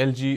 LG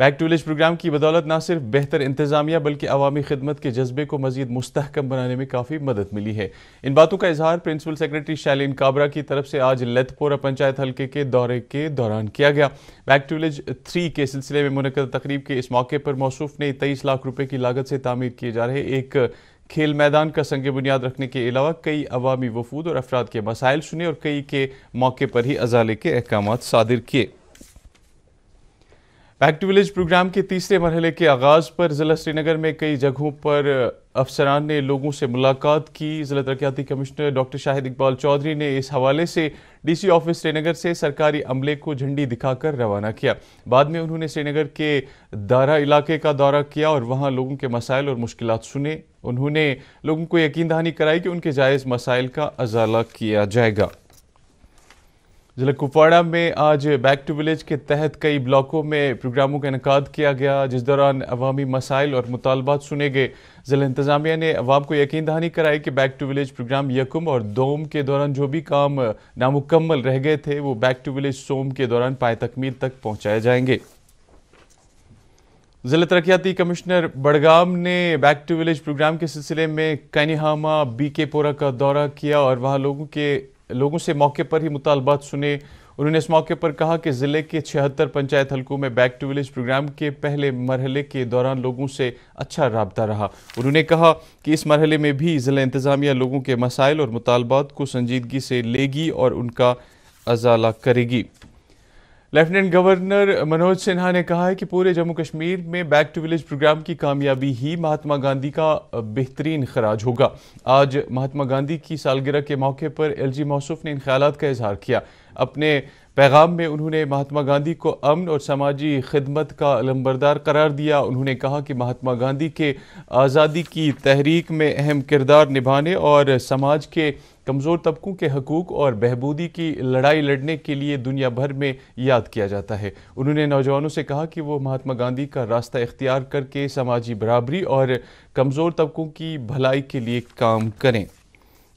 back to village program کی بدولت نہ صرف بہتر انتظامیہ بلکہ عوامی خدمت کے جذبے کو مزید مستحکم بنانے میں کافی مدد ملی ہے۔ ان باتوں کا اظہار پرنسپل سیکرٹری شیلین کابرا کی طرف سے آج لیت پورہ پنچایت حلقے کے دورے کے دوران کیا گیا۔ بیک ٹو ولیج 3 کے سلسلے میں منعقدہ تقریب کے اس موقع پر موصوف نے 23 لاکھ روپے کی لاگت سے تعمیر کیے جا رہے ایک کھیل میدان کا سنگ بنیاد رکھنے کے علاوہ کئی عوامی وفود اور افراد کے مسائل سنے اور کئی کے موقع پر ہی ازالے کے احکامات صادر کیے۔ بیک ٹو ولیج پروگرام کے تیسرے مرحلے کے آغاز پر ضلع سری نگر میں کئی جگہوں پر افسران نے لوگوں سے ملاقات کی۔ ضلع ترقیاتی کمشنر ڈاکٹر شاہد اقبال چودھری نے اس حوالے سے ڈی سی آفس سری نگر سے سرکاری عملے کو جھنڈی دکھا کر روانہ کیا۔ بعد میں انہوں نے سری نگر کے دارا علاقے کا دورہ کیا اور وہاں لوگوں کے مسائل اور مشکلات سنے۔ انہوں نے لوگوں کو یقین دہانی کرائی کہ ان کے جائز مسائل کا ازالہ کیا جائے گا۔ ضلع کپواڑہ میں آج بیک ٹو ولیج کے تحت کئی بلاکوں میں پروگراموں کا انعقاد کیا گیا، جس دوران عوامی مسائل اور مطالبات سنے گئے۔ ضلع انتظامیہ نے عوام کو یقین دہانی کرائی کہ بیک ٹو ولیج پروگرام یکم اور دوم کے دوران جو بھی کام نامکمل رہ گئے تھے وہ بیک ٹو ولیج سوم کے دوران پائے تکمیل تک پہنچائے جائیں گے۔ ضلع ترقیاتی کمشنر بڑگام نے بیک ٹو ولیج پروگرام کے سلسلے میں کینیہاما بی کے پورہ کا دورہ کیا اور وہاں لوگوں سے موقع پر ہی مطالبات سنے۔ انہوں نے اس موقع پر کہا کہ ضلع کے 76 پنچایت حلقوں میں بیک ٹو ولیج پروگرام کے پہلے مرحلے کے دوران لوگوں سے اچھا رابطہ رہا۔ انہوں نے کہا کہ اس مرحلے میں بھی ضلع انتظامیہ لوگوں کے مسائل اور مطالبات کو سنجیدگی سے لے گی اور ان کا ازالہ کرے گی۔ لیفٹیننٹ گورنر منوج سنہا نے کہا ہے کہ پورے جموں کشمیر میں بیک ٹو ولیج پروگرام کی کامیابی ہی مہاتما گاندھی کا بہترین خراج ہوگا۔ آج مہاتما گاندھی کی سالگرہ کے موقع پر ایل جی موصوف نے ان خیالات کا اظہار کیا۔ اپنے پیغام میں انہوں نے مہاتما گاندھی کو امن اور سماجی خدمت کا علمبردار قرار دیا۔ انہوں نے کہا کہ مہاتما گاندھی کے آزادی کی تحریک میں اہم کردار نبھانے اور سماج کے کمزور طبقوں کے حقوق اور بہبودی کی لڑائی لڑنے کے لیے دنیا بھر میں یاد کیا جاتا ہے۔ انہوں نے نوجوانوں سے کہا کہ وہ مہاتما گاندھی کا راستہ اختیار کر کے سماجی برابری اور کمزور طبقوں کی بھلائی کے لیے کام کریں۔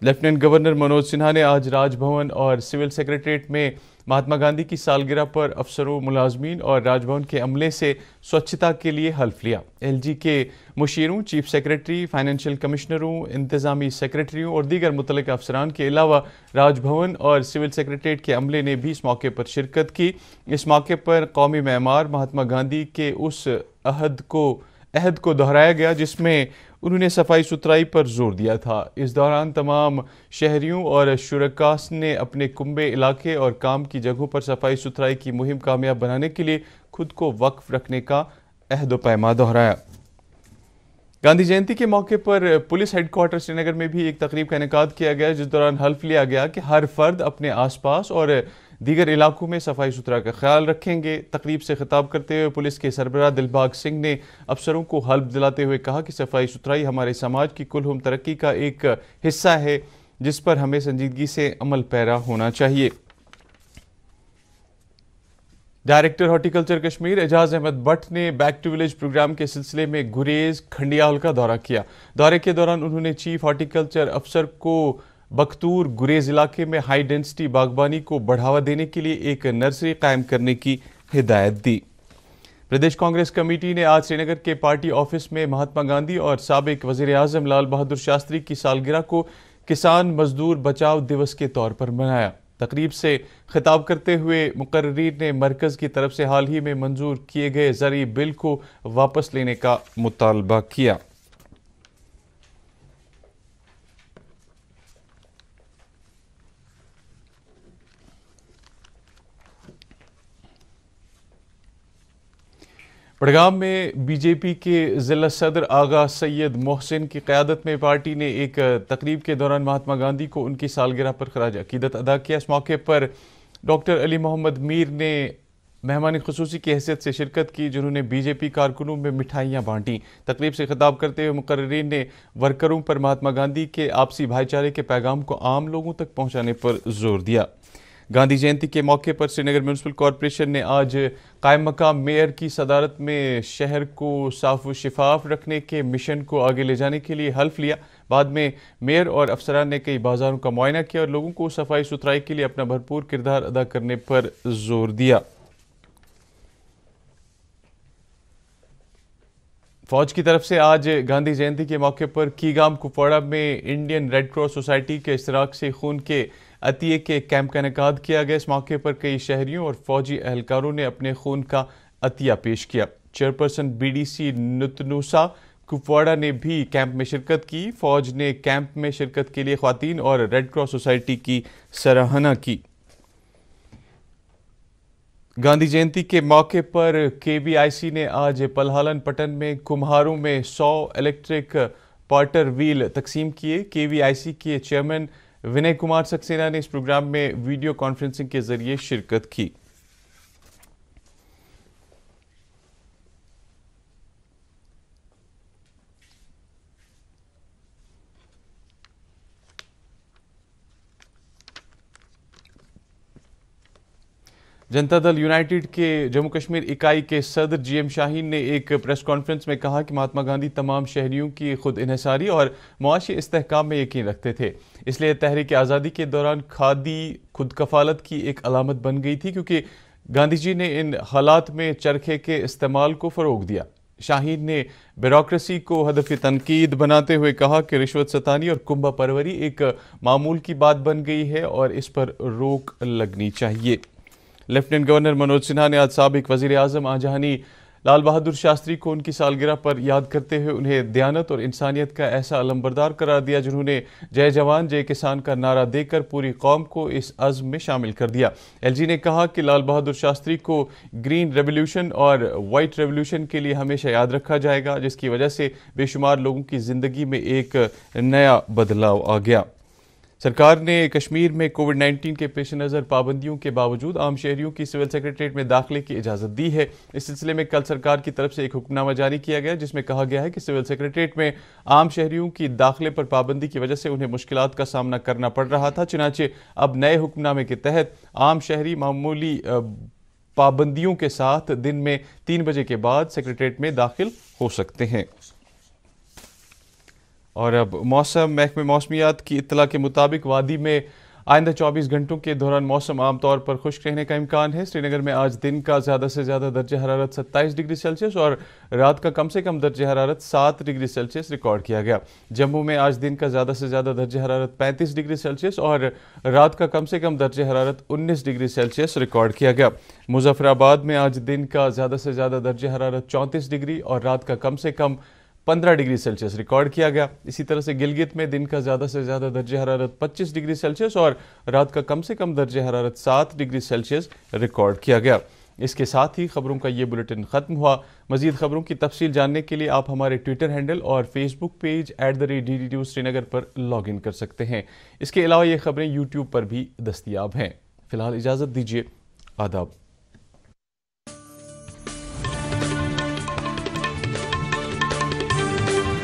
لیفٹیننٹ گورنر منوج سنہا نے آج راج بھون اور سول سیکریٹریٹ میں مہاتما گاندھی کی سالگرہ پر افسروں، ملازمین اور راج بھون کے عملے سے سوچھتا کے لیے حلف لیا۔ ایل جی کے مشیروں، چیف سیکریٹری، فائنینشیل کمشنروں، انتظامی سیکریٹریوں اور دیگر متعلقہ افسران کے علاوہ راج بھون اور سول سیکریٹریٹ کے عملے نے بھی اس موقع پر شرکت کی۔ اس موقع پر قومی معمار مہاتما گاندھی کے اس عہد کو دہرایا گیا جس میں انہوں نے صفائی ستھرائی پر زور دیا تھا۔ اس دوران تمام شہریوں اور شرکاء نے اپنے کنبے علاقے اور کام کی جگہوں پر صفائی ستھرائی کی مہم کامیاب بنانے کے لیے خود کو وقف رکھنے کا عہد و پیمان دہرایا۔ گاندھی جینتی کے موقع پر پولیس ہیڈ کوارٹر سری نگر میں بھی ایک تقریب کا انعقاد کیا گیا جس دوران حلف لیا گیا کہ ہر فرد اپنے آس پاس اور دیگر علاقوں میں صفائی ستھرائی کا خیال رکھیں گے۔ تقریب سے خطاب کرتے ہوئے پولیس کے سربراہ دلباغ سنگھ نے افسروں کو حلف دلاتے ہوئے کہا کہ صفائی ستھرائی ہمارے سماج کی کلہم ترقی کا ایک حصہ ہے جس پر ہمیں سنجیدگی سے عمل پیرا ہونا چاہیے۔ ڈائریکٹر ہارٹیکلچر کشمیر اعجاز احمد بٹ نے بیک ٹو ولیج پروگرام کے سلسلے میں گریز کھنڈیال کا دورہ کیا۔ دورے کے دوران انہوں نے چیف ہارٹیکلچر افسر کو بختور گریز علاقے میں ہائی ڈینسٹی باغبانی کو بڑھاوا دینے کے لیے ایک نرسری قائم کرنے کی ہدایت دی۔ پردیش کانگریس کمیٹی نے آج سری نگر کے پارٹی آفس میں مہاتما گاندھی اور سابق وزیر اعظم لال بہادر شاستری کی سالگرہ کو کسان مزدور بچاؤ دیوس کے طور پر منایا۔ تقریب سے خطاب کرتے ہوئے مقررین نے مرکز کی طرف سے حال ہی میں منظور کیے گئے زرعی بل کو واپس لینے کا مطالبہ کیا۔ بڑگام میں بی جے پی کے ضلع صدر آغا سید محسن کی قیادت میں پارٹی نے ایک تقریب کے دوران مہاتما گاندھی کو ان کی سالگرہ پر خراج عقیدت ادا کیا۔ اس موقع پر ڈاکٹر علی محمد میر نے مہمان خصوصی کی حیثیت سے شرکت کی جنہوں نے بی جے پی کارکنوں میں مٹھائیاں بانٹیں۔ تقریب سے خطاب کرتے ہوئے مقررین نے ورکروں پر مہاتما گاندھی کے آپسی بھائی چارے کے پیغام کو عام لوگوں تک پہنچانے پر زور دیا۔ گاندھی جینتی کے موقع پر سری نگر میونسپل کارپوریشن نے آج قائم مقام میئر کی صدارت میں شہر کو صاف و شفاف رکھنے کے مشن کو آگے لے جانے کے لیے حلف لیا۔ بعد میں میئر اور افسران نے کئی بازاروں کا معائنہ کیا اور لوگوں کو صفائی ستھرائی کے لیے اپنا بھرپور کردار ادا کرنے پر زور دیا۔ فوج کی طرف سے آج گاندھی جینتی کے موقع پر کیگام کپواڑہ میں انڈین ریڈ کراس سوسائٹی کے اشتراک سے خون کے عطیے کے کیمپ کا انعقاد کیا گیا۔ اس موقع پر کئی شہریوں اور فوجی اہلکاروں نے اپنے خون کا عطیہ پیش کیا۔ چیئرپرسن BDC نتنوسا کپواڑہ نے بھی کیمپ میں شرکت کی۔ فوج نے کیمپ میں شرکت کے لیے خواتین اور ریڈ کراس سوسائٹی کی سراہنا کی۔ گاندھی جینتی کے موقع پر KVIC نے آج پلہالن پٹن میں کمہاروں میں 100 الیکٹرک پارٹر ویل تقسیم کیے۔ KVIC کے چیئرمین ونے کمار سکسینہ نے اس پروگرام میں ویڈیو کانفرنسنگ کے ذریعے شرکت کی۔ جنتا دل یونائیٹڈ کے جموں کشمیر اکائی کے صدر GM شاہین نے ایک پریس کانفرنس میں کہا کہ مہاتما گاندھی تمام شہریوں کی خود انحصاری اور معاشی استحکام میں یقین رکھتے تھے، اس لیے تحریک آزادی کے دوران کھادی خود کفالت کی ایک علامت بن گئی تھی، کیونکہ گاندھی جی نے ان حالات میں چرخے کے استعمال کو فروغ دیا۔ شاہین نے بیوروکریسی کو ہدف تنقید بناتے ہوئے کہا کہ رشوت ستانی اور کنبہ پروری ایک معمول کی بات بن گئی ہے اور اس پر روک لگنی چاہیے۔ لیفٹیننٹ گورنر منوج سنہا نے آج سابق وزیر اعظم آنجہانی لال بہادر شاستری کو ان کی سالگرہ پر یاد کرتے ہوئے انہیں دیانت اور انسانیت کا ایسا علمبردار قرار دیا جنہوں نے جے جوان جے کسان کا نعرہ دے کر پوری قوم کو اس عزم میں شامل کر دیا۔ LG نے کہا کہ لال بہادر شاستری کو گرین ریولوشن اور وائٹ ریولوشن کے لیے ہمیشہ یاد رکھا جائے گا، جس کی وجہ سے بے شمار لوگوں کی زندگی میں ایک نیا بدلاؤ آ گیا۔ سرکار نے کشمیر میں کووڈ-19 کے پیش نظر پابندیوں کے باوجود عام شہریوں کی سول سیکریٹریٹ میں داخلے کی اجازت دی ہے۔ اس سلسلے میں کل سرکار کی طرف سے ایک حکم نامہ جاری کیا گیا، جس میں کہا گیا ہے کہ سول سیکریٹریٹ میں عام شہریوں کی داخلے پر پابندی کی وجہ سے انہیں مشکلات کا سامنا کرنا پڑ رہا تھا، چنانچہ اب نئے حکم نامے کے تحت عام شہری معمولی پابندیوں کے ساتھ دن میں 3 بجے کے بعد سیکریٹریٹ میں داخل ہو سکتے ہیں۔ اور اب موسم، محکمہ موسمیات کی اطلاع کے مطابق وادی میں آئندہ 24 گھنٹوں کے دوران موسم عام طور پر خشک رہنے کا امکان ہے۔ سری نگر میں آج دن کا زیادہ سے زیادہ درجہ حرارت 27 ڈگری سیلسیس اور رات کا کم سے کم درجہ حرارت 7 ڈگری سیلسیس ریکارڈ کیا گیا۔ جموں میں آج دن کا زیادہ سے زیادہ درجہ حرارت 35 ڈگری سیلسیس اور رات کا کم سے کم درجہ حرارت 19 ڈگری سیلسیس ریکارڈ کیا گیا۔ مظفر آباد میں آج دن کا زیادہ سے زیادہ درجہ حرارت 34 ڈگری اور رات کا کم سے کم 15 ڈگری سیلسیس ریکارڈ کیا گیا۔ اسی طرح سے گلگت میں دن کا زیادہ سے زیادہ درجہ حرارت 25 ڈگری سیلسیس اور رات کا کم سے کم درجہ حرارت 7 ڈگری سیلسیس ریکارڈ کیا گیا۔ اس کے ساتھ ہی خبروں کا یہ بلیٹن ختم ہوا۔ مزید خبروں کی تفصیل جاننے کے لیے آپ ہمارے ٹویٹر ہینڈل اور Facebook page @DD News Srinagar پر لاگ ان کر سکتے ہیں۔ اس کے علاوہ یہ خبریں YouTube پر بھی دستیاب ہیں۔ فی الحال اجازت دیجیے، آداب۔